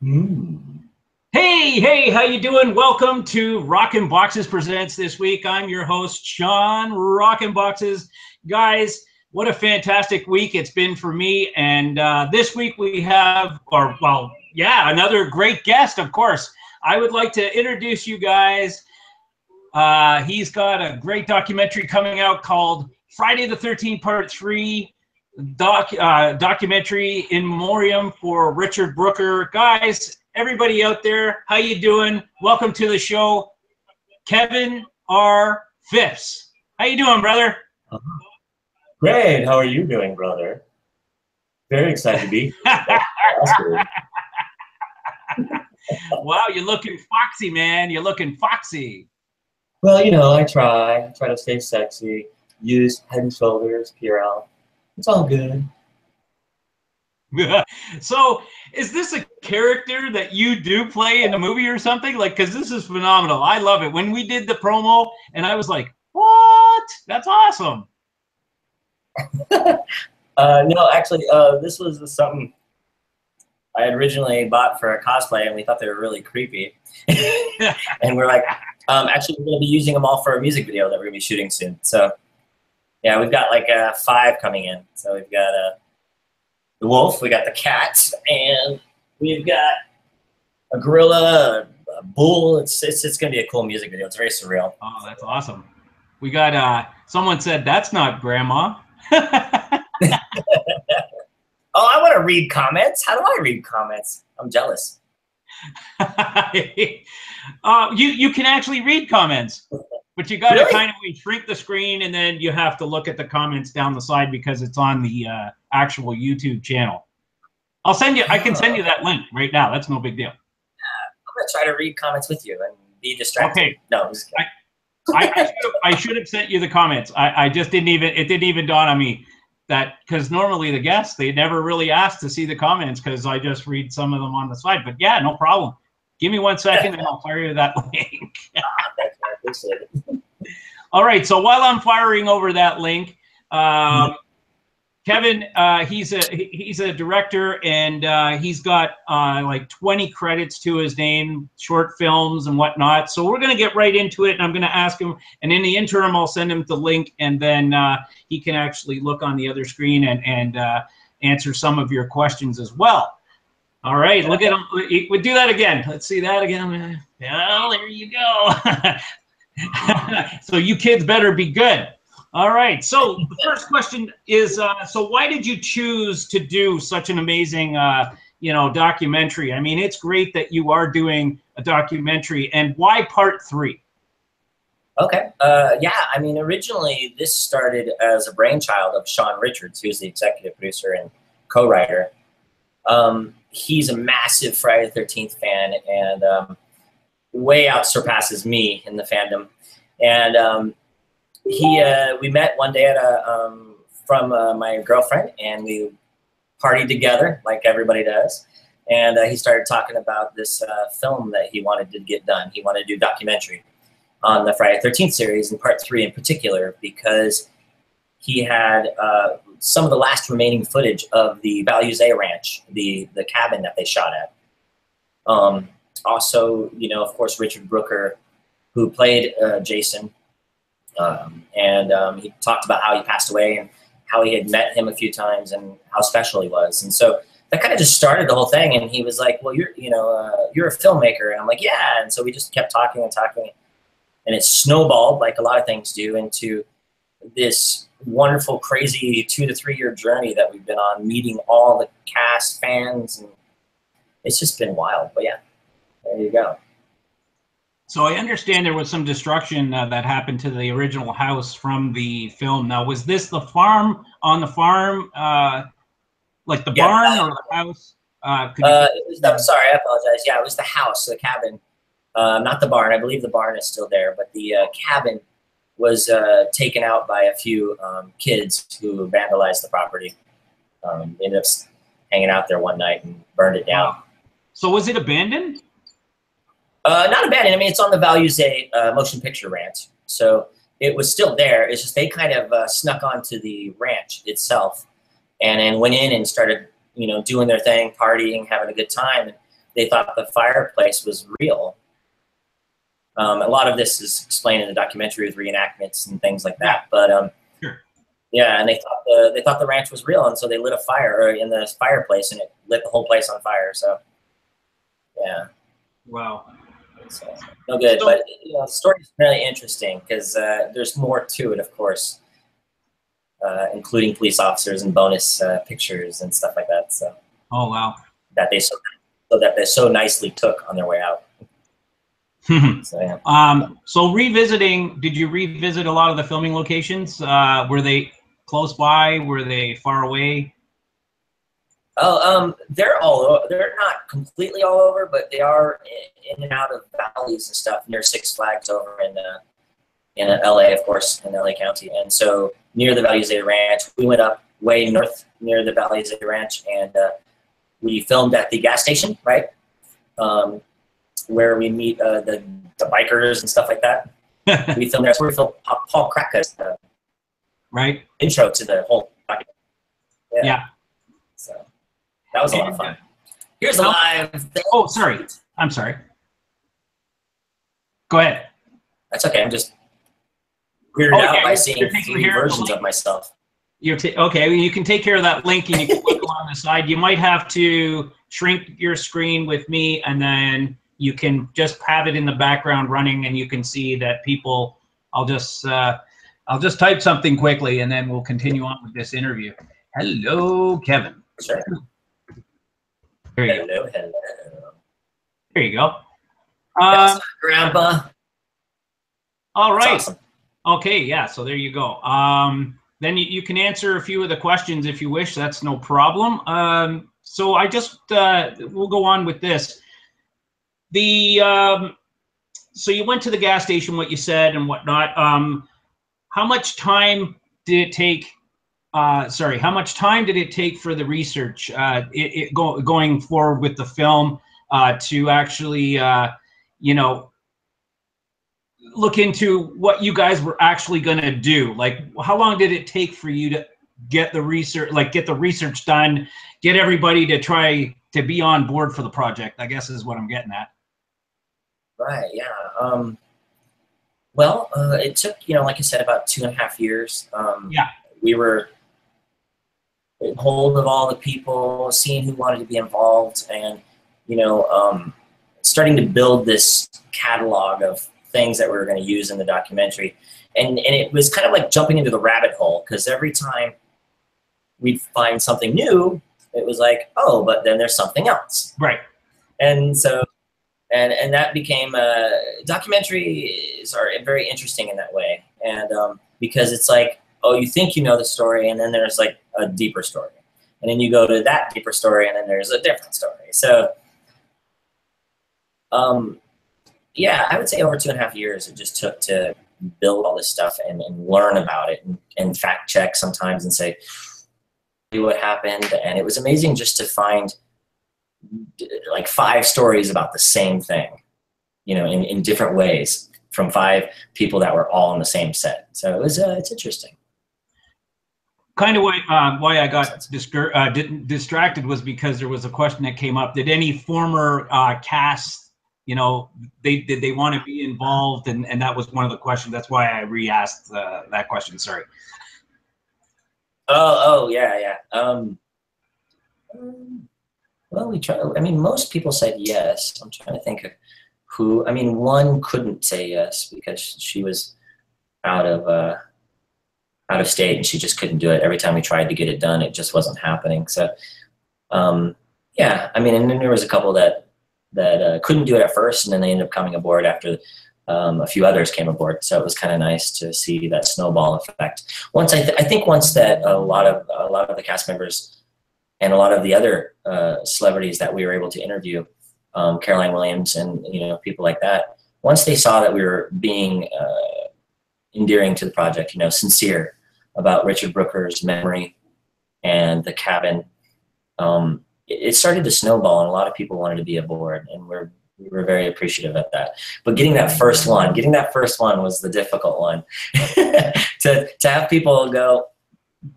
Mm. Hey, how you doing? Welcome to Rockinboxes Presents this week. I'm your host, Sean Rockinboxes. Guys, what a fantastic week it's been for me. And this week we have, another great guest, of course. I would like to introduce you guys. He's got a great documentary coming out called Friday the 13th Part 3, documentary in memoriam for Richard Brooker. Guys, everybody out there, how you doing? Welcome to the show, Kevin R. Phipps. How you doing, brother? Great. How are you doing, brother? Very excited to be here. Wow, you're looking foxy, man. You're looking foxy. Well, I try to stay sexy, use Head and Shoulders, Purell. It's all good. So, is this a character that you do play in a movie or something? Like, because this is phenomenal. I love it. When we did the promo, and I was like, what? That's awesome. No, actually, this was something I had originally bought for a cosplay, and we thought they were really creepy. And we're like, actually, we're going to be using them all for a music video that we're going to be shooting soon. So, yeah, we've got like 5 coming in. So we've got the wolf, we got the cat, and we've got a gorilla, a bull. It's going to be a cool music video. It's very surreal. Oh, that's awesome. We got someone said that's not grandma. Oh, I want to read comments. How do I read comments? I'm jealous. You can actually read comments, but you got to kind of shrink the screen, and then you have to look at the comments down the side because it's on the actual YouTube channel. I can send you that link right now. That's no big deal. I'm gonna try to read comments with you and be distracted. Okay. No, I'm just kidding. I should have sent you the comments. I just didn't even dawn on me that, because normally the guests, they never really ask to see the comments because I just read some of them on the side. But yeah, no problem. Give me 1 second and I'll fire you that link. I appreciate it. All right. So while I'm firing over that link, Kevin, he's a director, and he's got like 20 credits to his name, short films and whatnot. So we're going to get right into it, and I'm going to ask him. And in the interim, I'll send him the link, and then he can actually look on the other screen and answer some of your questions as well. All right, look at him. We'll do that again. Let's see that again. Yeah, there you go. So you kids better be good. All right. So the first question is, so why did you choose to do such an amazing, documentary? I mean, it's great that you are doing a documentary, and why Part 3? Okay. Yeah. I mean, originally this started as a brainchild of Sean Richards, who's the executive producer and co-writer. He's a massive Friday the 13th fan, and way out surpasses me in the fandom. And we met one day at from my girlfriend, and we partied together like everybody does. And he started talking about this film that he wanted to get done. He wanted to do a documentary on the Friday the 13th series, and Part 3 in particular, because he had some of the last remaining footage of the Values-A Ranch, the cabin that they shot at. Also, of course, Richard Brooker, who played Jason. He talked about how he passed away and how he had met him a few times and how special he was. And so that kind of just started the whole thing. And he was like, well, you're a filmmaker. And I'm like, yeah. And so we just kept talking and talking. And it snowballed, like a lot of things do, into this wonderful, crazy 2 to 3 year journey that we've been on, meeting all the cast, fans. And it's just been wild. But yeah, there you go. So I understand there was some destruction that happened to the original house from the film. Now, was this the farm, like the barn or the house? I'm sorry, I apologize. Yeah, it was the house, the cabin, not the barn. I believe the barn is still there, but the cabin was taken out by a few kids who vandalized the property. They ended up hanging out there one night and burned it down. So was it abandoned? Not abandoned. I mean, it's on the Values-A motion picture ranch. So it was still there. It's just they kind of snuck onto the ranch itself and then went in and started, doing their thing, partying, having a good time. And they thought the fireplace was real. A lot of this is explained in the documentary with reenactments and things like that. But sure. yeah, and they thought the ranch was real, and so they lit a fire in the fireplace, and it lit the whole place on fire. So yeah. Wow. So, no good, so, but you know, the story's really interesting because there's more to it, of course, including police officers and bonus pictures and stuff like that. So. Oh wow. That they so nicely took on their way out. So, yeah. So revisiting, did you revisit a lot of the filming locations? Were they close by? Were they far away? Oh, they're not completely all over, but they are in and out of valleys and stuff near Six Flags over in LA, of course, in LA County. And so near the Valley Ranch, we went up way north near the Valley Ranch, and we filmed at the gas station, right? Where we meet the bikers and stuff like that. We filmed there. That's where we filmed Paul Krakauer's right intro to the whole document. Yeah. So that was a lot of fun. Here's a live thing. Oh, sorry. I'm sorry. Go ahead. That's okay. I'm just weirded out by seeing 3 versions of myself. Okay, you can take care of that link, and you can click along the side. You might have to shrink your screen with me, and then you can just have it in the background running, and you can see that people. I'll just type something quickly, and then we'll continue on with this interview. Hello, Kevin. Sure. There you hello, go. Hello. There you go. Yes, Grandpa. All right. Awesome. Okay. Yeah. So there you go. Then you can answer a few of the questions if you wish. That's no problem. So I just we'll go on with this. So you went to the gas station, what you said and whatnot. How much time did it take? Sorry, how much time did it take for the research going forward with the film to actually, you know, look into what you guys were actually going to do? Like, how long did it take for you to get the research done, get everybody to try to be on board for the project, I guess is what I'm getting at. Right, yeah. Well, it took, you know, like I said, about 2.5 years. Yeah. We were getting hold of all the people, seeing who wanted to be involved, and, you know, starting to build this catalog of things that we were going to use in the documentary. And it was kind of like jumping into the rabbit hole, because every time we'd find something new, it was like, oh, but then there's something else. Right. And so, and that became, documentaries are very interesting in that way. And because it's like, oh, you think you know the story, and then there's like a deeper story. And then you go to that deeper story, and then there's a different story. So, yeah, I would say over 2.5 years it just took to build all this stuff and learn about it and fact check sometimes and say what happened. And it was amazing just to find like 5 stories about the same thing, you know, in different ways from 5 people that were all on the same set. So it was it's interesting. Kind of why I got distracted was because there was a question that came up. Did any former cast, you know, did they want to be involved? And that was one of the questions. That's why I re-asked that question. Sorry. Oh yeah. Well, we tried. I mean, most people said yes. I'm trying to think of who. I mean, one couldn't say yes because she was out of state, and she just couldn't do it. Every time we tried to get it done, it just wasn't happening. So, yeah. I mean, and then there was a couple that couldn't do it at first, and then they ended up coming aboard after a few others came aboard. So it was kind of nice to see that snowball effect. Once I think once that a lot of the cast members and a lot of the other celebrities that we were able to interview, Caroline Williams and, you know, people like that, once they saw that we were being endearing to the project, you know, sincere about Richard Brooker's memory and the cabin, it started to snowball, and a lot of people wanted to be aboard, and we were very appreciative of that. But getting that first one was the difficult one. to have people go,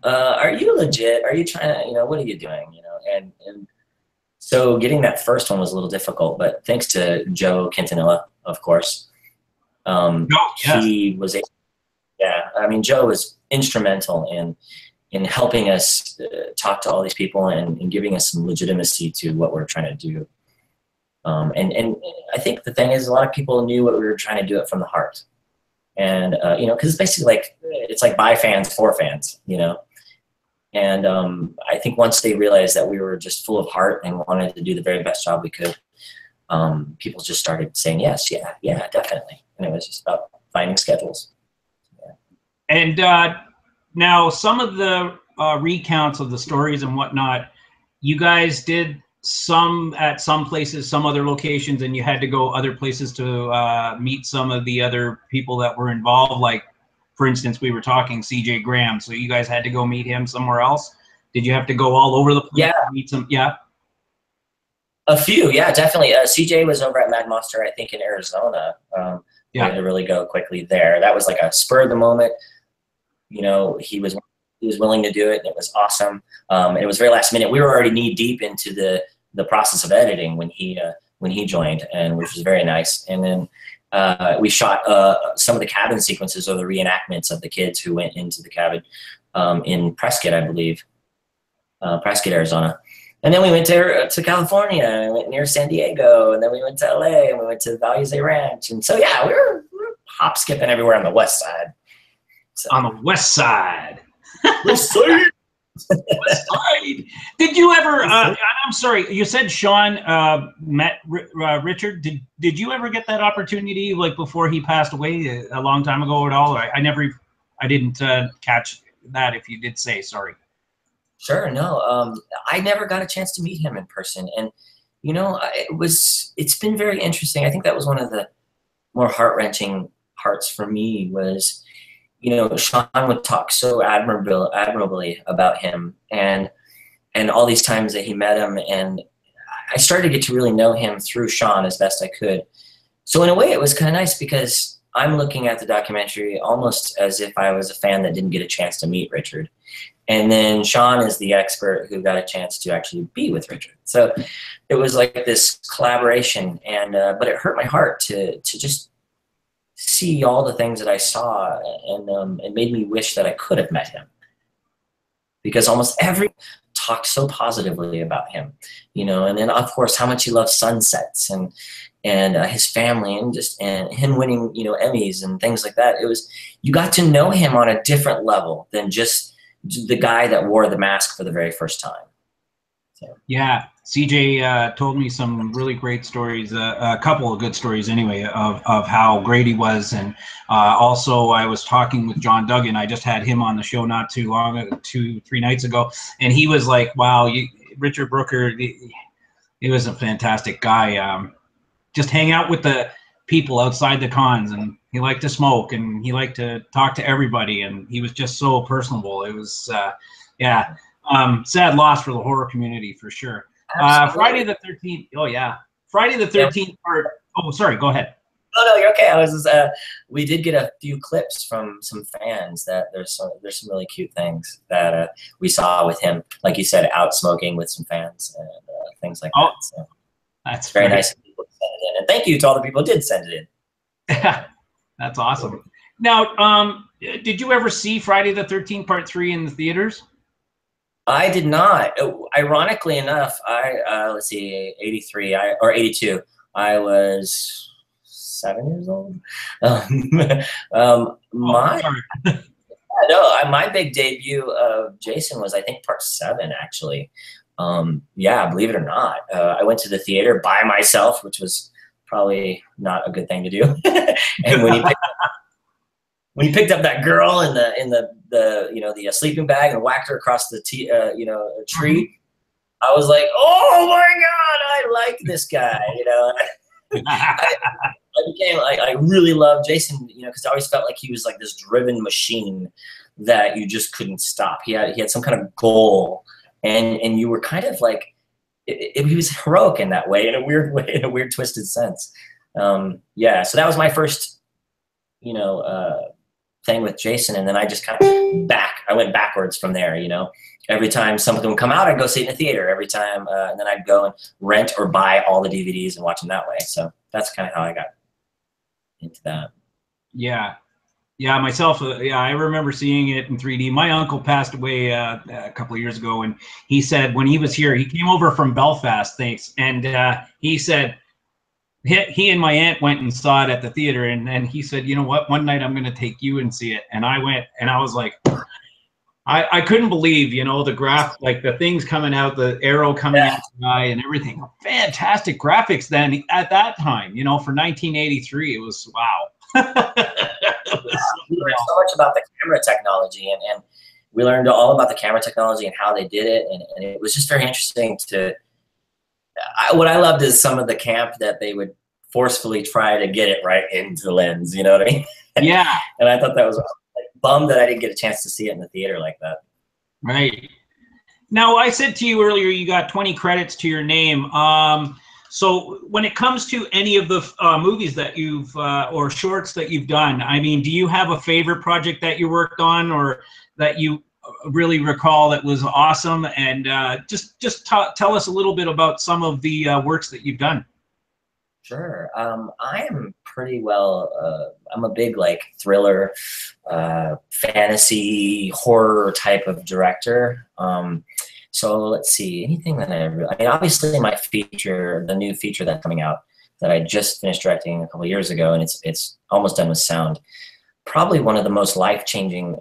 are you legit? Are you trying to, you know, what are you doing? You know, and So getting that first one was a little difficult, but thanks to Joe Quintanilla, of course. Oh, yes. He was, yeah, I mean, Joe was instrumental in helping us talk to all these people and giving us some legitimacy to what we're trying to do. And I think the thing is, a lot of people knew what we were trying to do it from the heart. And, you know, because it's basically like, it's like by fans, for fans, you know. And I think once they realized that we were just full of heart and wanted to do the very best job we could, people just started saying, yes, yeah, definitely. And it was just about finding schedules. Yeah. And now some of the recounts of the stories and whatnot, you guys did some at some places, some other locations, and you had to go other places to meet some of the other people that were involved. Like, for instance, we were talking CJ Graham, so you guys had to go meet him somewhere else. Did you have to go all over the place? Yeah. To meet some? Yeah. A few, yeah, definitely. CJ was over at Mad Monster, I think, in Arizona. We had to really go quickly there. That was like a spur of the moment. You know, he was willing to do it, and it was awesome. And it was very last minute. We were already knee deep into the process of editing when he joined, and which was very nice. And then we shot some of the cabin sequences or the reenactments of the kids who went into the cabin in Prescott, I believe, Prescott, Arizona. And then we went to California, and went near San Diego, and then we went to LA, and we went to Values Ranch. And so, yeah, we were hop skipping everywhere on the west side. So. On the west side. West side. West side. Did you ever, I'm sorry, you said Sean met Richard. Did you ever get that opportunity, like before he passed away a long time ago at all? I didn't catch that if you did say, sorry. Sure, no. I never got a chance to meet him in person. And, you know, it's been very interesting. I think that was one of the more heart-wrenching parts for me was, you know, Sean would talk so admirably about him and all these times that he met him. And I started to get to really know him through Sean as best I could. So in a way, it was kind of nice because I'm looking at the documentary almost as if I was a fan that didn't get a chance to meet Richard. And then Sean is the expert who got a chance to actually be with Richard. So it was like this collaboration, and but it hurt my heart to just see all the things that I saw, and it made me wish that I could have met him, because almost every talked so positively about him, you know. And then of course how much he loved sunsets and his family, and him winning, you know, Emmys and things like that. It was, you got to know him on a different level than just the guy that wore the mask for the very first time. So. Yeah, CJ told me some really great stories, a couple of good stories anyway, of how great he was. And also I was talking with John Duggan. I just had him on the show not too long, 2-3 nights ago. And he was like, wow, Richard Brooker, he was a fantastic guy. Just hang out with the people outside the cons, and he liked to smoke, and he liked to talk to everybody, and he was just so personable. It was, yeah, sad loss for the horror community for sure. Friday the 13th. Oh yeah, Friday the 13th part. Oh, sorry. Go ahead. No, you're okay. I was just, we did get a few clips from some fans that there's some really cute things that we saw with him, like you said, out smoking with some fans and things like that. So that's very nice of people to send it in, and thank you to all the people who did send it in. That's awesome. Now, did you ever see Friday the 13th Part 3 in the theaters? I did not. Ironically enough, let's see, 83 or 82. I was 7 years old. My big debut of Jason was, I think, Part 7 actually. Yeah, believe it or not, I went to the theater by myself, which was probably not a good thing to do. And when he picked up that girl in the you know, the sleeping bag and whacked her across the you know, tree, I was like, oh my God, I like this guy, you know. I really loved Jason, you know, because I always felt like he was like this driven machine that you just couldn't stop. He had some kind of goal, and you were kind of like, he was heroic in that way, in a weird twisted sense. Yeah, so that was my first, you know, thing with Jason, and then I just kind of I went backwards from there, you know, every time something would come out, I'd go see it in the theater every time, and then I'd go and rent or buy all the DVDs and watch them that way. So that's kind of how I got into that. Yeah. Yeah, myself, yeah, I remember seeing it in 3D. My uncle passed away a couple of years ago, and he said when he was here, he came over from Belfast, thanks, and he said he and my aunt went and saw it at the theater, and he said, you know what, one night I'm going to take you and see it. And I went, and I was like, I couldn't believe, you know, the like the things coming out, the arrow coming out the eye and everything. Fantastic graphics then at that time, you know, for 1983. It was, wow. We learned so much about the camera technology, and we learned all about the camera technology and how they did it. And it was just very interesting to, what I loved is some of the camp that they would forcefully try to get it right into the lens, you know what I mean? Yeah. And I thought that was bummed that I didn't get a chance to see it in the theater like that. Right. Now, I said to you earlier, you got 20 credits to your name. So when it comes to any of the movies that you've, or shorts that you've done, I mean, do you have a favorite project that you worked on or that you really recall that was awesome? And just tell us a little bit about some of the works that you've done. Sure. I am pretty well, I'm a big like thriller, fantasy, horror type of director. So let's see, anything that I mean, obviously my feature, the new feature that's coming out that I just finished directing a couple of years ago, and it's almost done with sound. Probably one of the most life-changing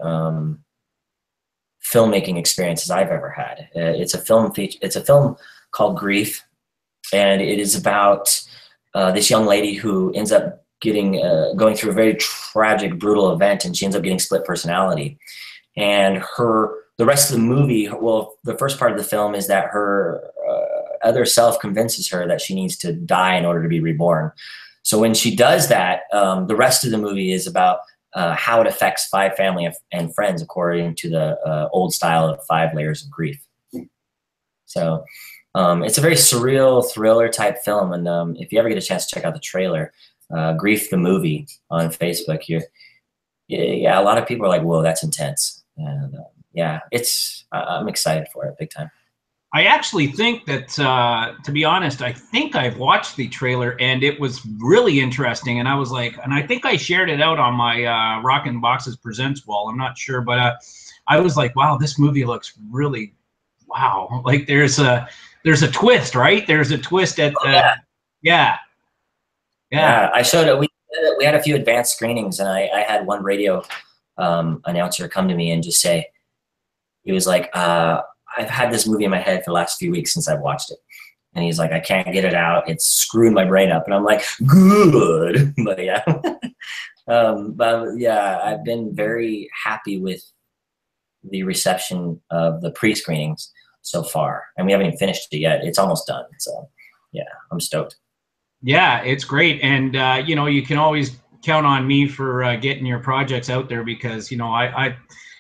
filmmaking experiences I've ever had. It's a film feature. It's a film called Grief, and it is about this young lady who ends up getting going through a very tragic, brutal event, and she ends up getting split personality. And the rest of the movie, well, the first part of the film is that her other self convinces her that she needs to die in order to be reborn. So when she does that, the rest of the movie is about how it affects 5 family and friends according to the old style of 5 layers of grief. So it's a very surreal thriller type film. And if you ever get a chance to check out the trailer, Grief the movie on Facebook, yeah, a lot of people are like, whoa, that's intense. And yeah, I'm excited for it big time. I actually think that, to be honest, I think I've watched the trailer and it was really interesting. And I was like, and I think I shared it out on my Rockinboxes Presents wall. I'm not sure, but I was like, wow, this movie looks really, wow. Like there's a twist, right? There's a twist at the, yeah. I showed it. We had a few advanced screenings, and I had one radio announcer come to me and just say, he was like, I've had this movie in my head for the last few weeks since I've watched it. And he's like, I can't get it out. It's screwed my brain up. And I'm like, good. But yeah. But yeah, I've been very happy with the reception of the pre-screenings so far. And we haven't even finished it yet. It's almost done. So yeah, I'm stoked. Yeah, it's great. And, you know, you can always count on me for getting your projects out there because, you know,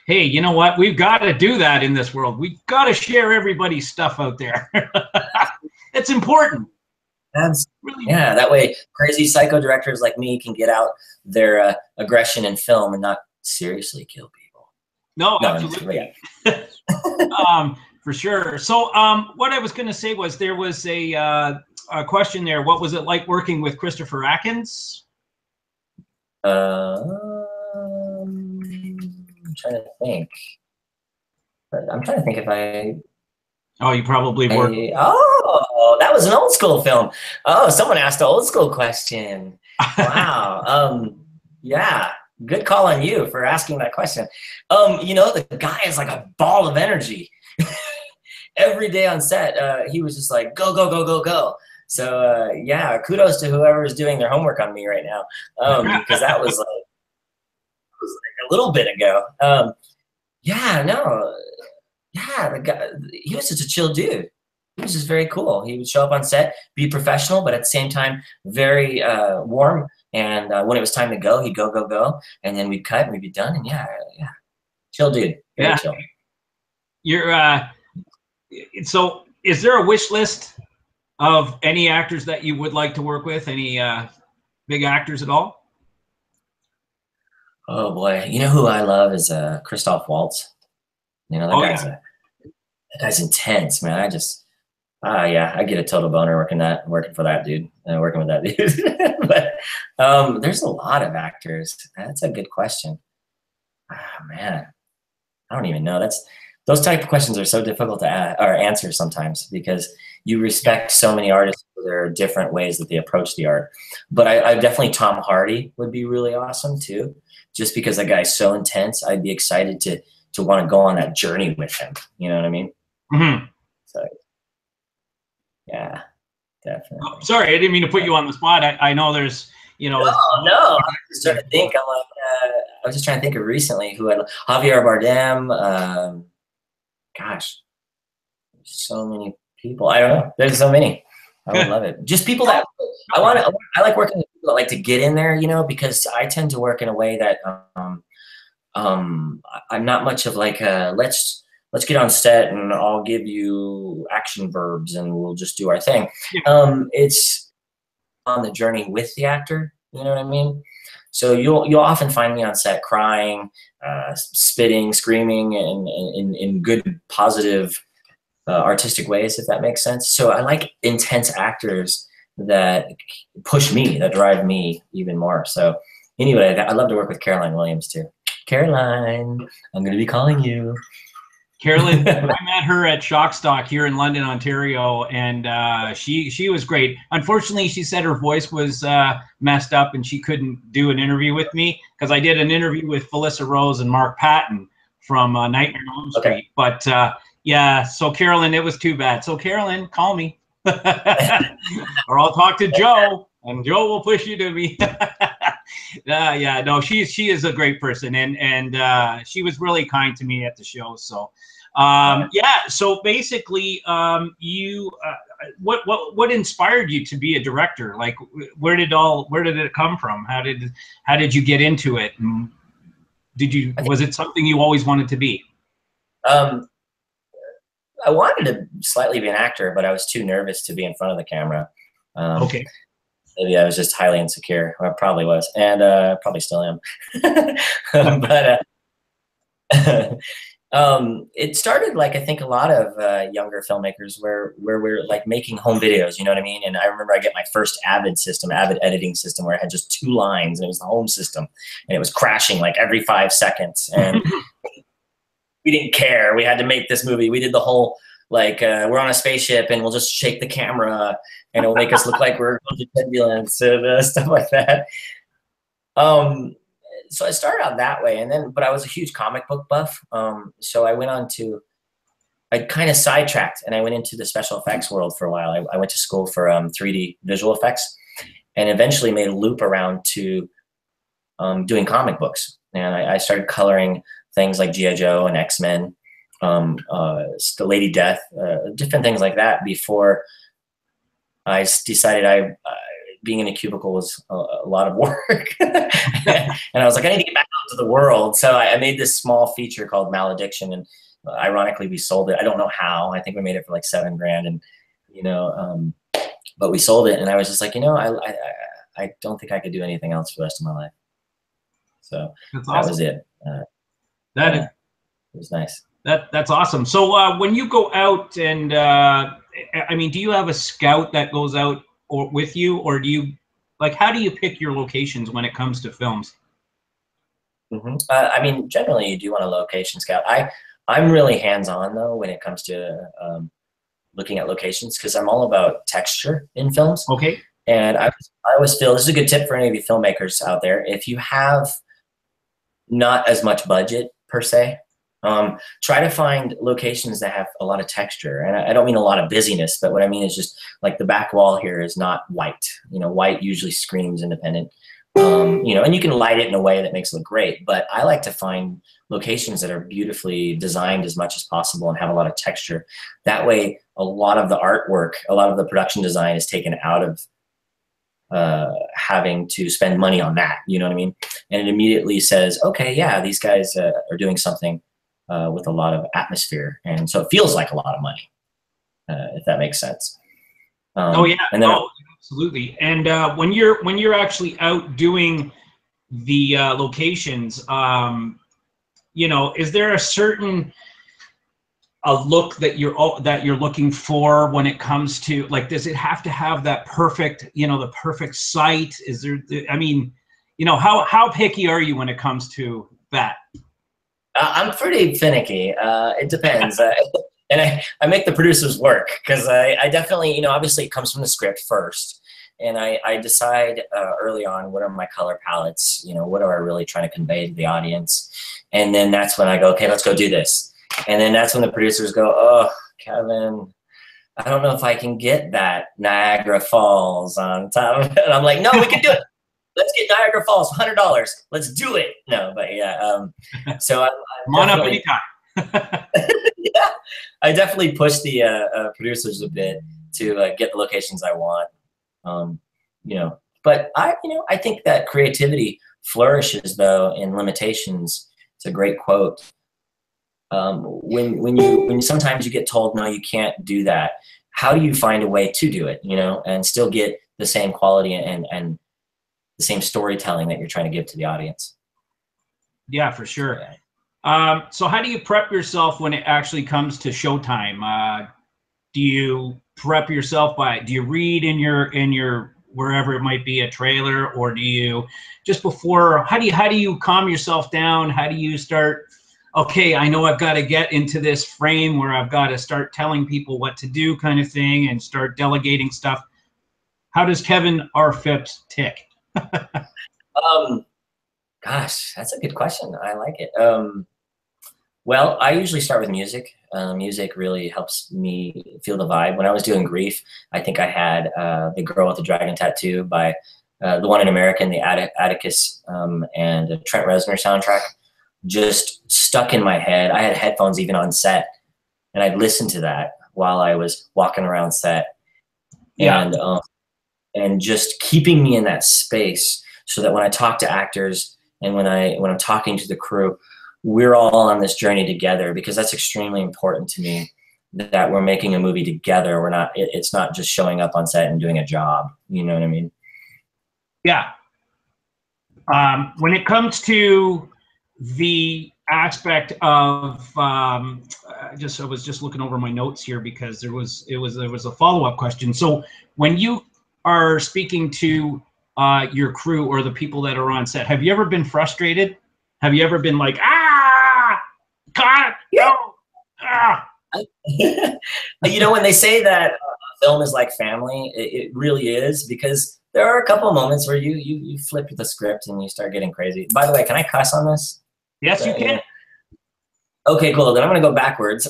hey, you know what? We've got to do that in this world. We've got to share everybody's stuff out there. It's important. That's really, yeah, that way crazy psycho directors like me can get out their aggression in film and not seriously kill people. No, absolutely. For sure. So what I was going to say was there was a question there. What was it like working with Christopher Atkins? I'm trying to think. I'm trying to think if I. Oh, you probably were. Oh, that was an old school film. Oh, someone asked an old school question. Wow. Yeah. Good call on you for asking that question. You know, the guy is like a ball of energy. Every day on set, he was just like, go, go, go, go, go. So yeah, kudos to whoever is doing their homework on me right now, because that was like a little bit ago. Yeah, no, yeah, the guy, he was just a chill dude. He was just very cool. He would show up on set, be professional, but at the same time, very warm. And when it was time to go, he'd go, go, go, and then we'd cut and we'd be done. And yeah, chill dude, very chill. You're so. Is there a wish list of any actors that you would like to work with? Any big actors at all? Oh boy, you know who I love is Christoph Waltz. You know that guy's That guy's intense, man. I just, yeah, I get a total boner working for that dude, working with that dude. But there's a lot of actors. That's a good question. Man, I don't even know. Those type of questions are so difficult to answer sometimes because you respect so many artists for their different ways that they approach the art. But I definitely, Tom Hardy would be really awesome too, just because that guy's so intense. I'd be excited to want to go on that journey with him. You know what I mean? Mm-hmm. So, yeah, definitely. Oh, sorry, I didn't mean to put you on the spot. I know there's, you know. No. I was just trying to think. I was just trying to think of recently who Javier Bardem. Gosh, so many people. I don't know. There's so many. I would love it. Just people that I like working with people that like to get in there, you know, because I tend to work in a way that I'm not much of like let's get on set and I'll give you action verbs and we'll just do our thing. It's on the journey with the actor. You know what I mean? So you'll often find me on set crying, spitting, screaming, in good, positive, artistic ways, if that makes sense. So I like intense actors that push me, that drive me even more. So anyway, I love to work with Caroline Williams too. Caroline, I'm going to be calling you. Carolyn, I met her at Shockstock here in London, Ontario, and she was great. Unfortunately, she said her voice was messed up and she couldn't do an interview with me because I did an interview with Felissa Rose and Mark Patton from Nightmare on Elm Street. Okay. But yeah, so Carolyn, it was too bad. So Carolyn, call me, or I'll talk to Joe, and Joe will push you to me. Yeah, no, she is a great person, and she was really kind to me at the show. So. Yeah. So basically, you, what inspired you to be a director? Like, where did it come from? How did you get into it? And was it something you always wanted to be? I wanted to slightly be an actor, but I was too nervous to be in front of the camera. Okay. Maybe I was just highly insecure. I probably was, and probably still am. But it started like, I think a lot of younger filmmakers where we're like making home videos, you know what I mean? And I remember I get my first Avid editing system where I had just 2 lines and it was the home system and it was crashing like every 5 seconds. And we didn't care. We had to make this movie. We did the whole, like, we're on a spaceship and we'll just shake the camera and it'll make us look like we're going to turbulence and stuff like that. So I started out that way, and then, but I was a huge comic book buff. So I kind of sidetracked and I went into the special effects world for a while. I went to school for 3D visual effects and eventually made a loop around to doing comic books. And I started coloring things like G.I. Joe and X-Men, the Lady Death, different things like that before I decided being in a cubicle was a lot of work. And I was like, I need to get back out to the world. So I made this small feature called Malediction, and ironically we sold it. I don't know how. I think we made it for like $7 grand, and you know, but we sold it, and I was just like, you know, I don't think I could do anything else for the rest of my life. So that's awesome. That was it. It was nice. That's awesome. So when you go out and, I mean, do you have a scout that goes out with you, or do you, like, how do you pick your locations when it comes to films? Mm-hmm. I mean, generally you do want a location scout. I'm really hands-on though when it comes to looking at locations, because I'm all about texture in films. Okay. And I always feel, this is a good tip for any of you filmmakers out there, if you have not as much budget per se, try to find locations that have a lot of texture. And I don't mean a lot of busyness, but what I mean is just like the back wall here is not white. You know, white usually screams independent. You know, and you can light it in a way that makes it look great, but I like to find locations that are beautifully designed as much as possible and have a lot of texture. That way, a lot of the artwork, a lot of the production design is taken out of having to spend money on that, you know what I mean? And it immediately says, okay, yeah, these guys are doing something with a lot of atmosphere. And so it feels like a lot of money, if that makes sense. Oh yeah, and then, absolutely. And when you're actually out doing the locations, you know, is there a certain a look that you're looking for when it comes to, like, does it have to have that perfect, you know, the perfect sight? Is there, I mean, you know, how picky are you when it comes to that? I'm pretty finicky. It depends. And I make the producers work, because I definitely, you know, obviously it comes from the script first. And I decide early on, what are my color palettes? You know, what am I really trying to convey to the audience? And then that's when I go, okay, let's go do this. And then that's when the producers go, oh, Kevin, I don't know if I can get that Niagara Falls on top of it. And I'm like, no, we can do it. Let's get Niagara Falls, $100. Let's do it. No, but yeah. So I'm on up anytime. Yeah, I definitely push the producers a bit to get the locations I want. You know, but I think that creativity flourishes though in limitations. It's a great quote. When you sometimes you get told, no, you can't do that. How do you find a way to do it, you know, and still get the same quality and the same storytelling that you're trying to give to the audience? Yeah, for sure. So how do you prep yourself when it actually comes to showtime? Do you prep yourself do you read in your wherever it might be, a trailer, or do you just before, how do you calm yourself down? How do you start, okay, I know I've got to get into this frame where I've got to start telling people what to do, kind of thing, and start delegating stuff? How does Kevin R. Phipps tick? Gosh, that's a good question. I like it. Well, I usually start with music. Music really helps me feel the vibe. When I was doing Grief, I think I had The Girl with the Dragon Tattoo by the one in American, the Atticus and Trent Reznor soundtrack, just stuck in my head. I had headphones even on set, and I'd listen to that while I was walking around set. Yeah. And just keeping me in that space so that when I talk to actors and when I'm talking to the crew, we're all on this journey together, because that's extremely important to me, that we're making a movie together. We're not, it's not just showing up on set and doing a job. You know what I mean? Yeah. When it comes to the aspect of, I was just looking over my notes here because there was a follow-up question. So when you are speaking to your crew or the people that are on set, have you ever been frustrated? Have you ever been like, God, no, You know, when they say that film is like family, it really is, because there are a couple of moments where you flip the script and you start getting crazy. By the way, can I cuss on this? Yes, you can. Okay, cool. Then I'm going to go backwards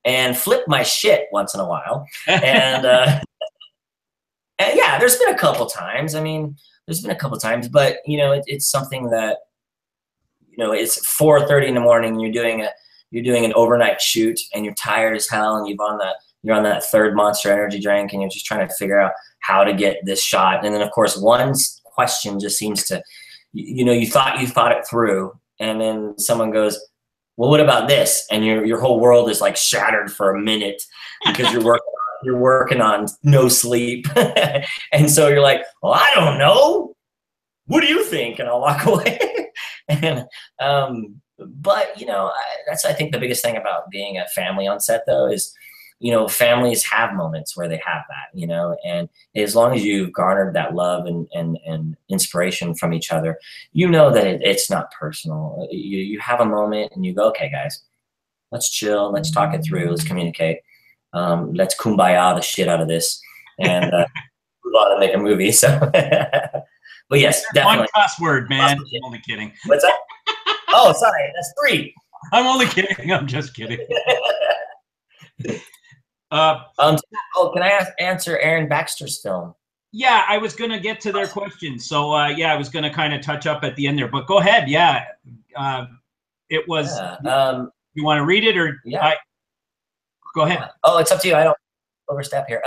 and flip my shit once in a while. And, and yeah, there's been a couple times. I mean, there's been a couple times, but you know, it's something that, you know, it's 4:30 in the morning. And you're doing an overnight shoot, and you're tired as hell, and you're on that third Monster Energy drink, and you're just trying to figure out how to get this shot. And then of course, one question just seems to, you know, you thought it through, and then someone goes, well, what about this? And your whole world is like shattered for a minute, because you're working on no sleep. And so you're like, well, I don't know. What do you think? And I'll walk away. And, but you know, that's, I think, the biggest thing about being a family on set though is, you know, families have moments where they have that, you know, and as long as you've garnered that love and inspiration from each other, you know that it's not personal. You have a moment and you go, okay, guys, let's chill. Let's talk it through. Let's communicate. Let's kumbaya the shit out of this and move on and make a movie. So, but yes, definitely. One cuss word, man. I'm only kidding. What's that? Oh, sorry. That's 3. I'm only kidding. I'm just kidding. Can I answer Aaron Baxter's film? Yeah, I was going to get to their question. So, yeah, I was going to kind of touch up at the end there. But go ahead. Yeah. It was, you want to read it or? Yeah. Go ahead. Oh, it's up to you. I don't overstep here.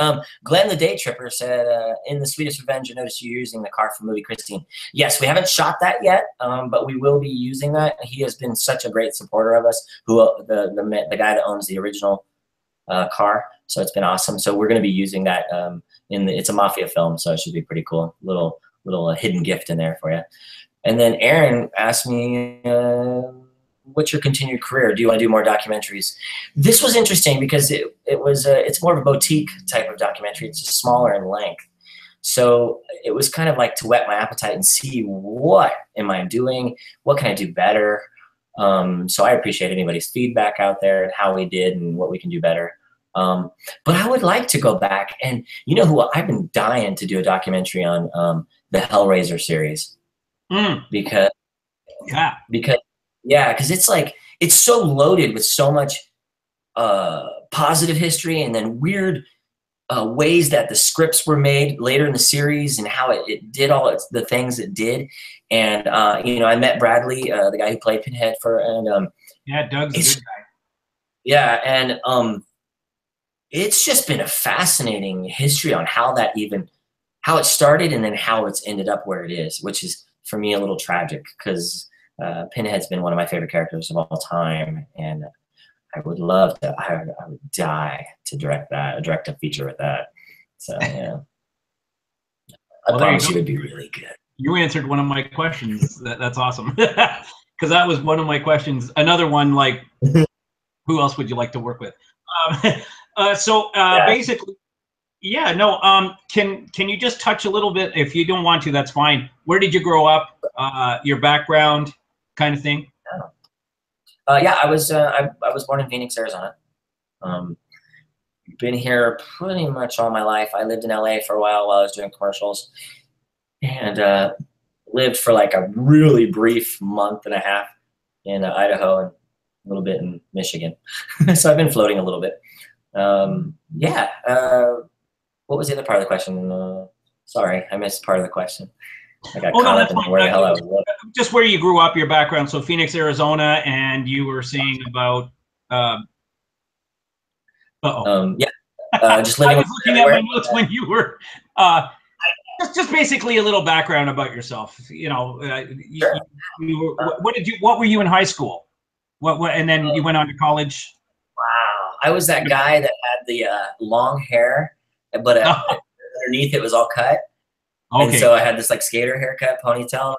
Glenn the Day Tripper said, in The Sweetest Revenge, I noticed you're using the car from movie Christine. Yes, we haven't shot that yet, but we will be using that. He has been such a great supporter of us, the guy that owns the original car. So it's been awesome. So we're going to be using that it's a mafia film, so it should be pretty cool. Little hidden gift in there for you. And then Aaron asked me, what's your continued career? Do you want to do more documentaries? This was interesting because it's more of a boutique type of documentary. It's just smaller in length. So it was kind of like to whet my appetite and see what am I doing? What can I do better? So I appreciate anybody's feedback out there and how we did and what we can do better. But I would like to go back and, you know who I've been dying to do a documentary on, the Hellraiser series. Because it's like, it's so loaded with so much positive history and then weird ways that the scripts were made later in the series and how it did all the things it did. And, you know, I met Bradley, the guy who played Pinhead yeah, Doug's a good guy. Yeah, and it's just been a fascinating history on how it started and then how it's ended up where it is, which is, for me, a little tragic because Pinhead's been one of my favorite characters of all time. And I would love to, I would die to direct a feature with that. So, yeah. I promise you it would be really good. You answered one of my questions. That's awesome. Because that was one of my questions. Another one, like, who else would you like to work with? Basically, yeah, no, can you just touch a little bit? If you don't want to, that's fine. Where did you grow up? Your background kind of thing? Yeah, I was born in Phoenix, Arizona. Been here pretty much all my life. I lived in LA for a while I was doing commercials, and lived for like a really brief month and a half in Idaho and a little bit in Michigan. So I've been floating a little bit. Yeah. What was the other part of the question? Sorry, I missed part of the question. I got caught up in where the hell I was. Just where you grew up, your background. So Phoenix, Arizona, and you were saying about. Yeah. Just living. I was looking at my notes when you were. Just basically a little background about yourself. You know, sure. What were you in high school? And then you went on to college. Wow, I was that guy that had the long hair, but underneath it was all cut. Okay. And so I had this like skater haircut, ponytail.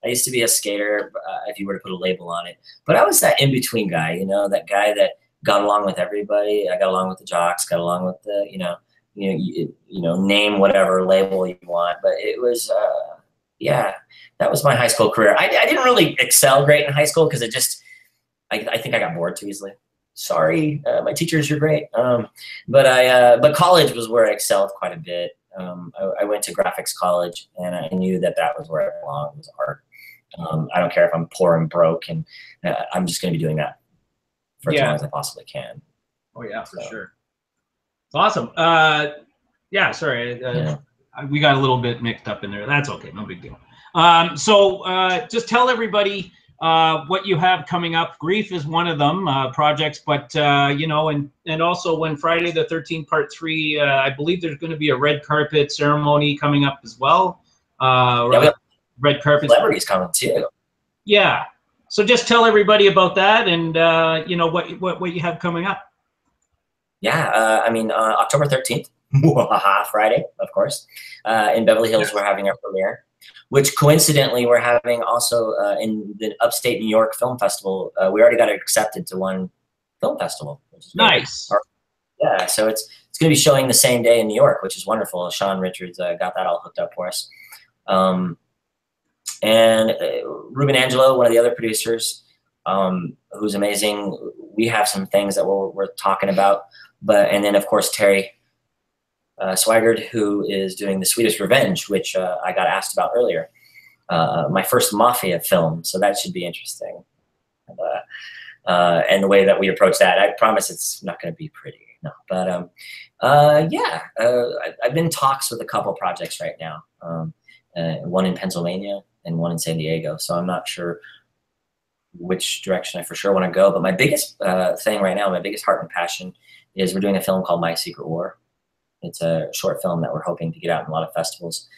I used to be a skater, if you were to put a label on it. But I was that in-between guy, you know, that guy that got along with everybody. I got along with the jocks, got along with the, you know, name whatever label you want. But it was, yeah, that was my high school career. I didn't really excel great in high school because it just, I think I got bored too easily. Sorry, my teachers, you're great. But college was where I excelled quite a bit. I went to graphics college, and I knew that was where I belonged, was art. I don't care if I'm poor and broke, and I'm just going to be doing that for as long as I possibly can. Oh yeah, for sure. It's awesome. Yeah, sorry, we got a little bit mixed up in there. That's okay, no big deal. So just tell everybody what you have coming up. Grief is one of them projects, but you know, and also when Friday the 13th Part 3, I believe there's going to be a red carpet ceremony coming up as well. Yeah, red carpet celebrities coming too. Yeah, so just tell everybody about that, and you know what you have coming up. Yeah, I mean October 13th, Friday, of course, in Beverly Hills. We're having our premiere, which coincidentally we're having also in the upstate New York Film Festival. We already got accepted to one film festival, which is nice. Yeah, so it's going to be showing the same day in New York, which is wonderful. Sean Richards got that all hooked up for us. And Ruben Angelo, one of the other producers, who's amazing. We have some things that we're talking about, and then of course Terry Swigert, who is doing The Sweetest Revenge, which I got asked about earlier. My first Mafia film, so that should be interesting. And the way that we approach that, I promise it's not going to be pretty. No, but yeah, I've been in talks with a couple projects right now. One in Pennsylvania and one in San Diego. So I'm not sure which direction I for sure want to go. But my biggest thing right now, my biggest heart and passion, is we're doing a film called My Secret War. It's a short film that we're hoping to get out in a lot of festivals.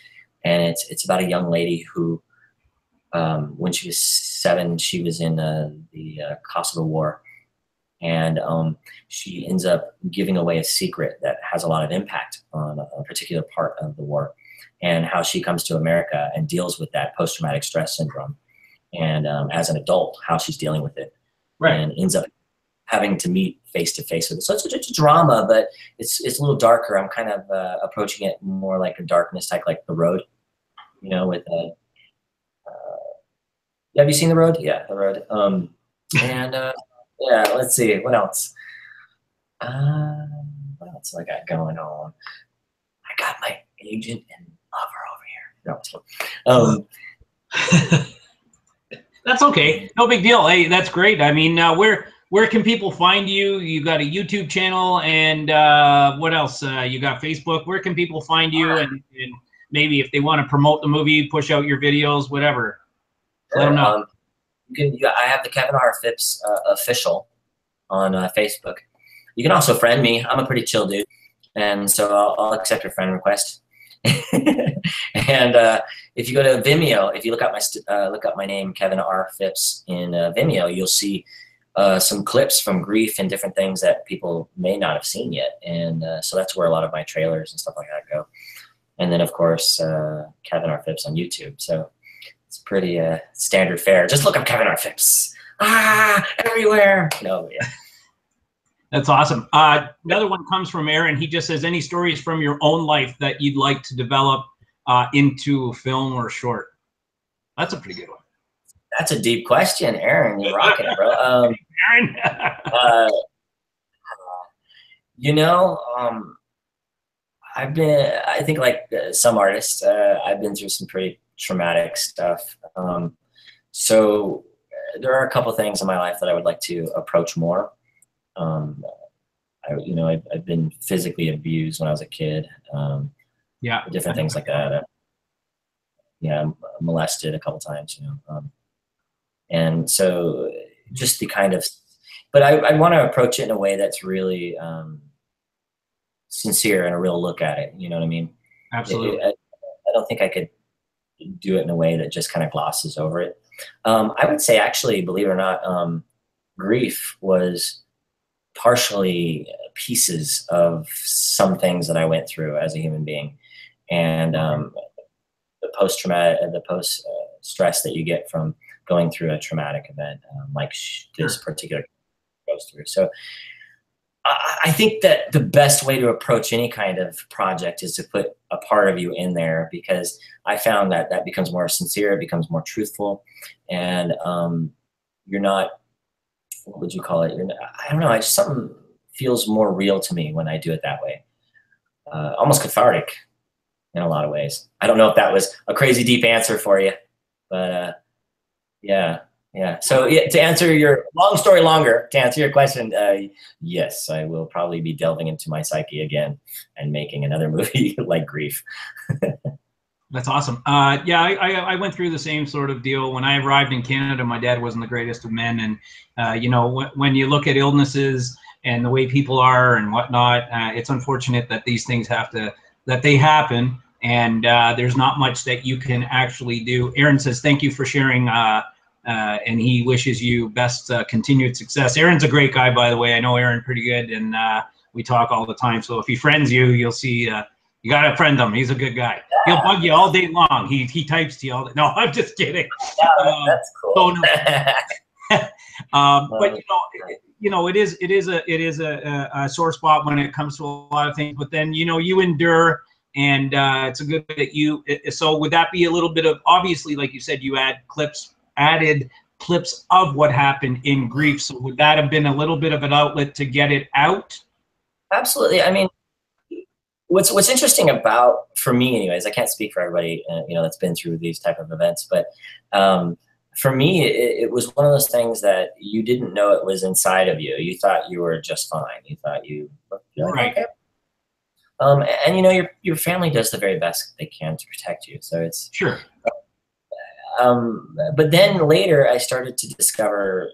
And it's about a young lady who, when she was 7, she was in the Kosovo War. And she ends up giving away a secret that has a lot of impact on a particular part of the war, and how she comes to America and deals with that post-traumatic stress syndrome. and as an adult, how she's dealing with it, Right. and ends up having to meet face to face with it. So it's a drama, but it's a little darker. I'm kind of approaching it more like a darkness type, like The Road, you know, with have you seen The Road? Yeah, The Road. And yeah, let's see, what else? What else I got going on? I got my agent and lover over here. No, That's okay. No big deal. Hey, that's great. I mean, where can people find you? You got a YouTube channel, and what else? You got Facebook. Where can people find you? And maybe if they want to promote the movie, push out your videos, whatever. Let them know. I have the Kevin R. Phipps official on Facebook. You can also friend me. I'm a pretty chill dude, and so I'll accept your friend request. And if you go to Vimeo, if you look up my name, Kevin R. Phipps, in Vimeo, you'll see some clips from Grief and different things that people may not have seen yet. And so that's where a lot of my trailers and stuff like that go. And then, of course, Kevin R. Phipps on YouTube. So it's pretty standard fare. Just look up Kevin R. Phipps. Everywhere. No, yeah. That's awesome. Another one comes from Aaron. He just says, any stories from your own life that you'd like to develop into a film or short? That's a pretty good one. That's a deep question, Aaron. You're rocking it, bro. Aaron. You know, I think like some artists, I've been through some pretty traumatic stuff. So there are a couple things in my life that I would like to approach more. I've been physically abused when I was a kid. Yeah, different things like that. I'm molested a couple times, you know. And so just the kind of, but I want to approach it in a way that's really sincere and a real look at it. You know what I mean? Absolutely. I don't think I could do it in a way that just kind of glosses over it. I would say, actually, believe it or not, Grief was partially pieces of some things that I went through as a human being, and the post stress that you get from going through a traumatic event, like this particular goes through. So I think that the best way to approach any kind of project is to put a part of you in there, because I found that that becomes more sincere, it becomes more truthful, and you're not, what would you call it? I don't know. Something feels more real to me when I do it that way. Almost cathartic in a lot of ways. I don't know if that was a crazy deep answer for you, but yeah. So yeah, to answer your long story longer, to answer your question, yes, I will probably be delving into my psyche again and making another movie like Grief. That's awesome. Yeah, I went through the same sort of deal. When I arrived in Canada, my dad wasn't the greatest of men. And, you know, when you look at illnesses and the way people are and whatnot, it's unfortunate that these things that they happen. And there's not much that you can actually do. Aaron says, thank you for sharing. And he wishes you best continued success. Aaron's a great guy, by the way. I know Aaron pretty good, and we talk all the time. So if he friends you, you'll see, you got to friend him. He's a good guy. He'll bug you all day long. He types to you all day. No, I'm just kidding. Yeah, that's cool. But you know, it is a sore spot when it comes to a lot of things. But then, you know, you endure, and it's a good that you. So would that be a little bit of, obviously, like you said, you added clips of what happened in Grief. So would that have been a little bit of an outlet to get it out? Absolutely. I mean, what's interesting about, for me anyways, I can't speak for everybody, you know, that's been through these type of events, but for me, it was one of those things that you didn't know it was inside of you. You thought you were just fine. You thought you're like, right. Okay. And you know, your family does the very best they can to protect you. So it's sure. But then later I started to discover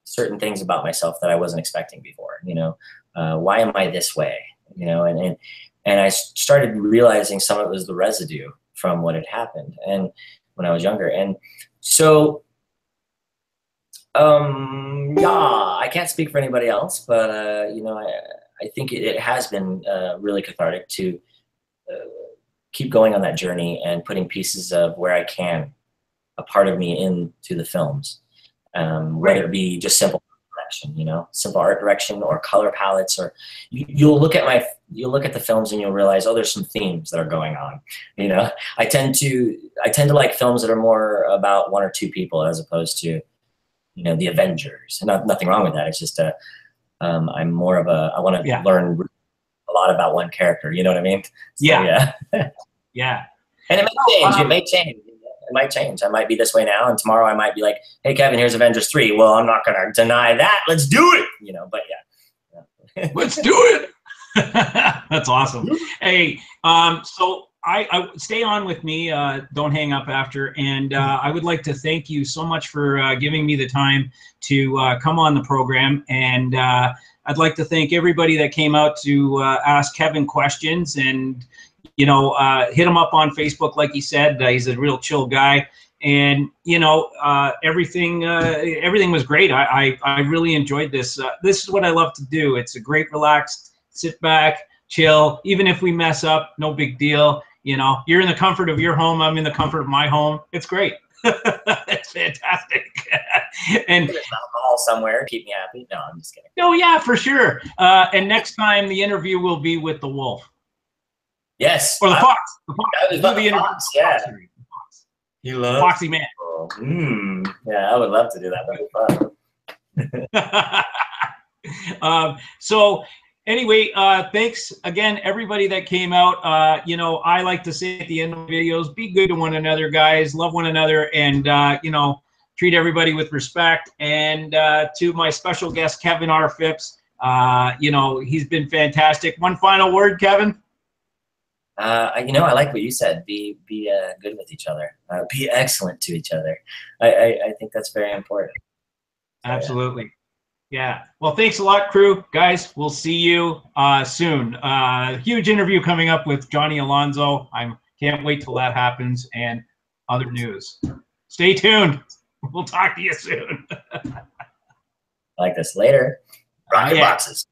certain things about myself that I wasn't expecting before. You know, why am I this way? You know, and I started realizing some of it was the residue from what had happened and when I was younger. And so, yeah, I can't speak for anybody else, but you know, I think it has been really cathartic to keep going on that journey and putting pieces of where I can a part of me into the films, whether it be just simple direction, you know, simple art direction or color palettes, or you'll look at the films and you'll realize, oh, there's some themes that are going on. You know, I tend to like films that are more about one or two people as opposed to, you know, the Avengers. And nothing wrong with that. It's just I'm more of a, I want to learn a lot about one character. You know what I mean? So, yeah. Yeah. And it may change. It may change. It might change. I might be this way now, and tomorrow I might be like, "Hey, Kevin, here's Avengers 3." Well, I'm not gonna deny that. Let's do it. You know. But yeah. Let's do it. That's awesome. Hey, so I stay on with me. Don't hang up after. And I would like to thank you so much for giving me the time to come on the program. And I'd like to thank everybody that came out to ask Kevin questions, and you know, hit him up on Facebook, like he said. He's a real chill guy, and you know, everything was great. I really enjoyed this. This is what I love to do. It's a great, relaxed, sit back, chill. Even if we mess up, no big deal. You know, you're in the comfort of your home. I'm in the comfort of my home. It's great. It's fantastic. And alcohol somewhere, keep me happy. No, I'm just kidding. Oh yeah, for sure. And next time the interview will be with the wolf. Yes. Or the fox. The fox. The fox, yeah. He loves Foxy Man. Yeah, I would love to do that. That'd be fun. So anyway, thanks again, everybody that came out. You know, I like to say at the end of videos, be good to one another, guys. Love one another, and you know, treat everybody with respect. And to my special guest, Kevin R. Phipps, you know, he's been fantastic. One final word, Kevin? You know, I like what you said. Be good with each other. Be excellent to each other. I think that's very important. Absolutely. Yeah. Well, thanks a lot, crew. Guys, we'll see you soon. Huge interview coming up with Johnny Alonso. I can't wait till that happens, and other news. Stay tuned. We'll talk to you soon. I like this. Later. Rockinboxes.